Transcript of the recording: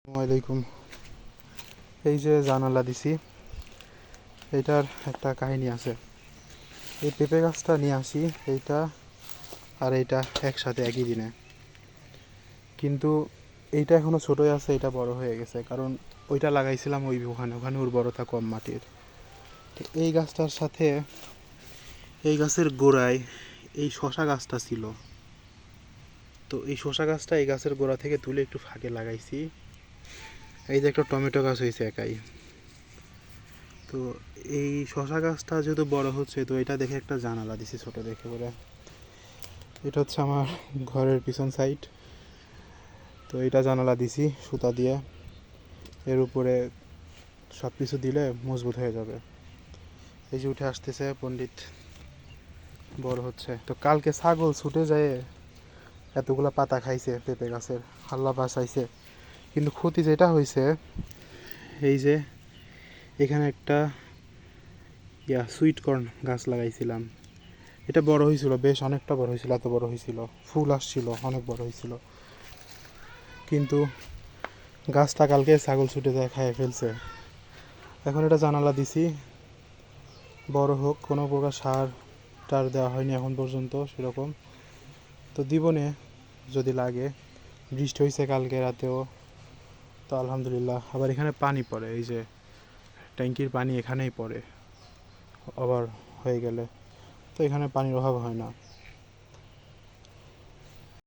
আসসালামাইকুম। এই যে জানালা দিছি, এইটার একটা কাহিনী আছে। এই পেঁপে গাছটা নিয়ে আসি, এইটা আর এইটা একসাথে একই দিনে, কিন্তু এইটা এখনো ছোটোই আছে, এটা বড় হয়ে গেছে। কারণ ওইটা লাগাইছিলাম ওখানে ওখানে উর্বরতা কম মাটির। তো এই গাছটার সাথে এই গাছের গোড়ায় এই শশা গাছটা ছিল। তো এই শশা গাছটা এই গাছের গোড়া থেকে তুলে একটু ফাঁকে লাগাইছি। এই যে একটা টমেটো গাছ হয়েছে একাই। তো এই শশা গাছটা যেহেতু বড় হচ্ছে, তো এটা দেখে একটা জানালা দিছি ছোট দেখে বলে। এটা হচ্ছে আমার ঘরের পিছন সাইড। তো এটা জানালা দিছি সুতা দিয়ে, এর উপরে সব কিছু দিলে মজবুত হয়ে যাবে। এই যে উঠে আসতেছে পণ্ডিত, বড় হচ্ছে। তো কালকে ছাগল ছুটে যায় এতগুলা পাতা খাইছে পেঁপে গাছের, হাল্লা বাসাইছে। কিন্তু ক্ষতি যেটা হয়েছে, এই যে এখানে একটা সুইট কর্ন গাছ লাগাইছিলাম, এটা বড় হয়েছিল, বেশ অনেকটা বড় হয়েছিল, এত বড় হয়েছিল, ফুল আসছিল, অনেক বড় হয়েছিল। কিন্তু গাছটা কালকে ছাগল ছুটে যায় খাইয়ে ফেলছে। এখন এটা জানালা দিছি, বড় হোক। কোনো প্রকার সার টার দেওয়া হয়নি এখন পর্যন্ত সেরকম। তো দিবনে যদি লাগে। বৃষ্টি হয়েছে কালকে রাতেও, তো আলহামদুলিল্লাহ। আবার এখানে পানি পড়ে, এই যে ট্যাঙ্কির পানি এখানেই পড়ে, আবার হয়ে গেলে। তো এখানে পানির অভাব হয় না।